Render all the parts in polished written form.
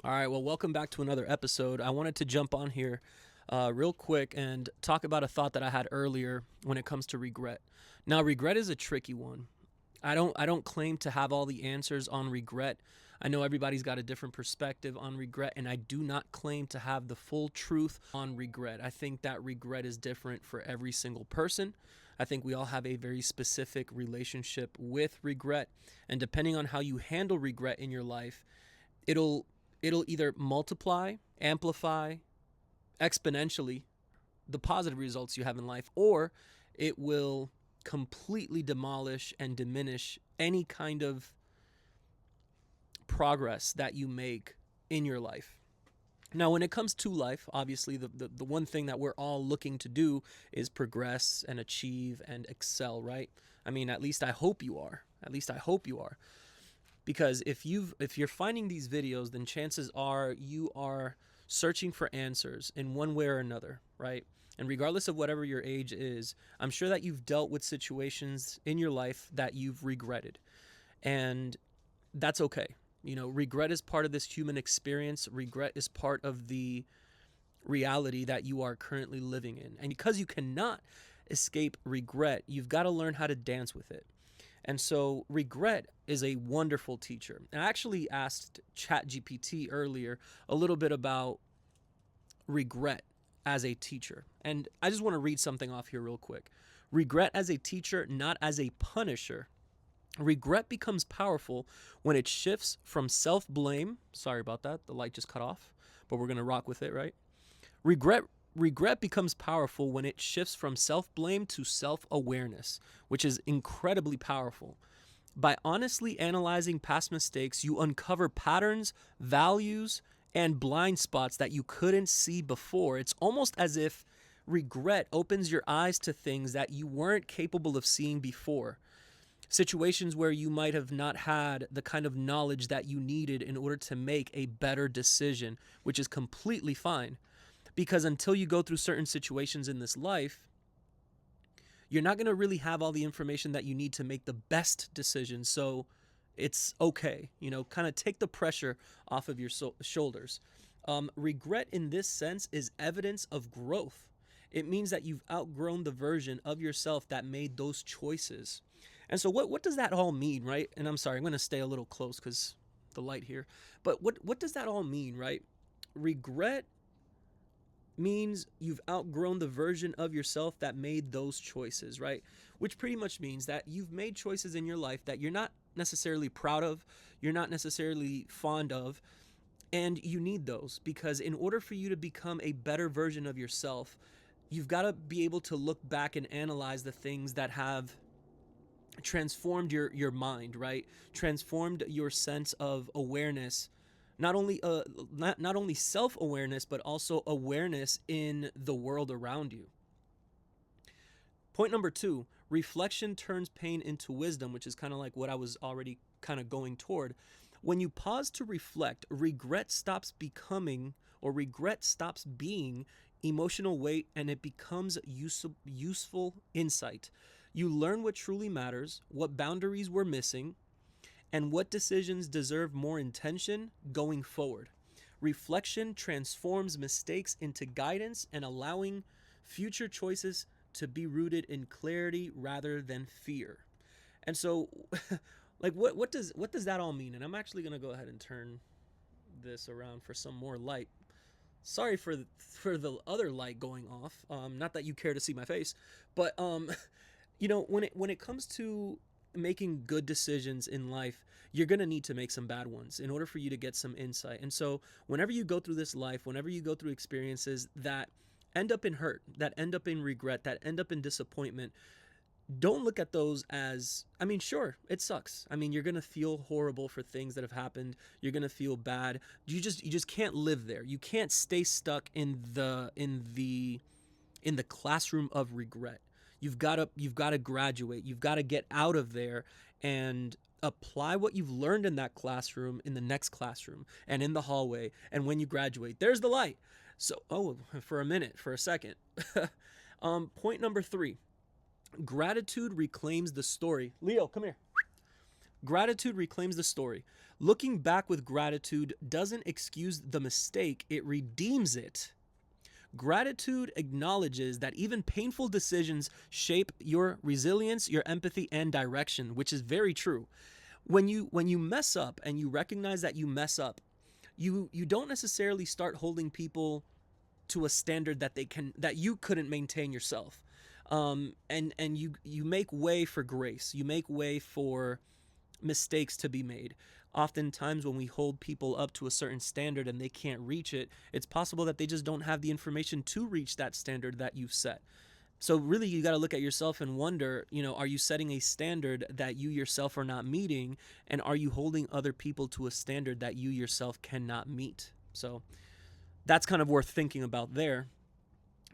All right, well, welcome back to another episode. I wanted to jump on here real quick and talk about a thought that I had earlier when it comes to regret. Now, regret is a tricky one. I don't claim to have all the answers on regret. I know everybody's got a different perspective on regret, and I do not claim to have the full truth on regret. I think that regret is different for every single person. I think we all have a very specific relationship with regret, and depending on how you handle regret in your life, it'll it'll either multiply, amplify exponentially the positive results you have in life, or it will completely demolish and diminish any kind of progress that you make in your life. Now, when it comes to life, obviously, the one thing that we're all looking to do is progress and achieve and excel, right? I mean, at least I hope you are. At least I hope you are. Because if you're finding these videos, then chances are you are searching for answers in one way or another, right? And regardless of whatever your age is, I'm sure that you've dealt with situations in your life that you've regretted. And that's okay. You know, regret is part of this human experience. Regret is part of the reality that you are currently living in. And because you cannot escape regret, you've got to learn how to dance with it. And so regret is a wonderful teacher. And I actually asked ChatGPT earlier a little bit about regret as a teacher. And I just want to read something off here real quick. Regret as a teacher, not as a punisher. Regret becomes powerful when it shifts from self-blame. Sorry about that. The light just cut off, but we're going to rock with it, right? Regret becomes powerful when it shifts from self-blame to self-awareness, which is incredibly powerful. By honestly analyzing past mistakes, you uncover patterns, values, and blind spots that you couldn't see before. It's almost as if regret opens your eyes to things that you weren't capable of seeing before. Situations where you might have not had the kind of knowledge that you needed in order to make a better decision, which is completely fine. Because until you go through certain situations in this life, you're not going to really have all the information that you need to make the best decision. So it's okay, kind of take the pressure off of your shoulders. Regret in this sense is evidence of growth. It means that you've outgrown the version of yourself that made those choices. And so what does that all mean, right? And I'm sorry, I'm going to stay a little close because the light here. But what does that all mean, right? Regret means you've outgrown the version of yourself that made those choices, right? Which pretty much means that you've made choices in your life that you're not necessarily proud of, you're not necessarily fond of, and you need those because in order for you to become a better version of yourself, you've got to be able to look back and analyze the things that have transformed your mind, right? Transformed your sense of awareness, not only self-awareness but also awareness in the world around you. Point number 2, reflection turns pain into wisdom, which is kind of like what I was already kind of going toward. When you pause to reflect, regret stops being emotional weight, and it becomes useful insight. You learn what truly matters, what boundaries were missing, and what decisions deserve more intention going forward. Reflection transforms mistakes into guidance and allowing future choices to be rooted in clarity rather than fear. And so, like, what does that all mean? And I'm actually gonna go ahead and turn this around for some more light. Sorry for the other light going off. Not that you care to see my face, but when it comes to making good decisions in life, you're going to need to make some bad ones in order for you to get some insight. And so whenever you go through this life, whenever you go through experiences that end up in hurt, that end up in regret, that end up in disappointment, don't look at those as, I mean, sure, it sucks. I mean, you're going to feel horrible for things that have happened. You're going to feel bad. You just can't live there. You can't stay stuck in the classroom of regret. You've got to graduate. You've got to get out of there and apply what you've learned in that classroom in the next classroom and in the hallway. And when you graduate, there's the light. So, for a second. Point number 3, gratitude reclaims the story. Leo, come here. Gratitude reclaims the story. Looking back with gratitude doesn't excuse the mistake, it redeems it. Gratitude acknowledges that even painful decisions shape your resilience, your empathy, and direction, which is very true. When you mess up and you recognize that you mess up, you don't necessarily start holding people to a standard that you couldn't maintain yourself. And you make way for grace. You make way for mistakes to be made. Oftentimes, when we hold people up to a certain standard and they can't reach it, it's possible that they just don't have the information to reach that standard that you've set. So really, you got to look at yourself and wonder, are you setting a standard that you yourself are not meeting? And are you holding other people to a standard that you yourself cannot meet? So that's kind of worth thinking about there.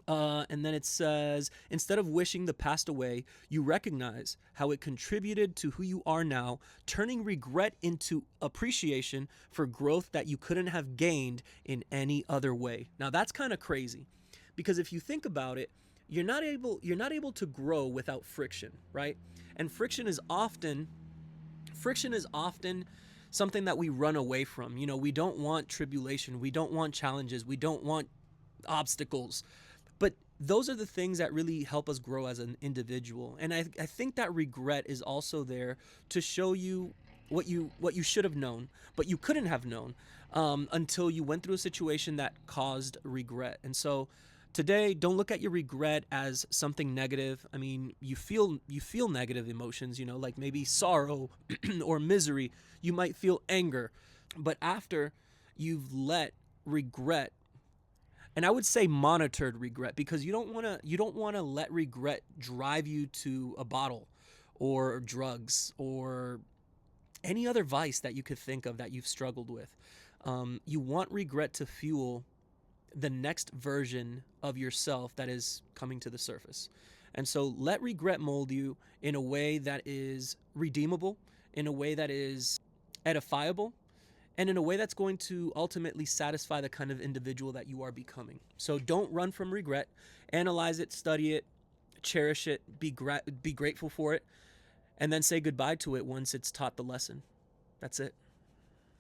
And then it says, instead of wishing the past away, you recognize how it contributed to who you are now, turning regret into appreciation for growth that you couldn't have gained in any other way. Now that's kind of crazy, because if you think about it, you're not able to grow without friction, right? And friction is often something that we run away from. We don't want tribulation, we don't want challenges, we don't want obstacles. But those are the things that really help us grow as an individual. And I think that regret is also there to show you what you should have known, but you couldn't have known until you went through a situation that caused regret. And so today, don't look at your regret as something negative. I mean, you feel negative emotions, like maybe sorrow or misery. You might feel anger, but after you've let regret, and I would say monitored regret, because you don't want to let regret drive you to a bottle or drugs or any other vice that you could think of that you've struggled with. You want regret to fuel the next version of yourself that is coming to the surface. And so let regret mold you in a way that is redeemable, in a way that is edifiable, and in a way that's going to ultimately satisfy the kind of individual that you are becoming. So don't run from regret. Analyze it, study it, cherish it, be grateful for it, and then say goodbye to it once it's taught the lesson. That's it.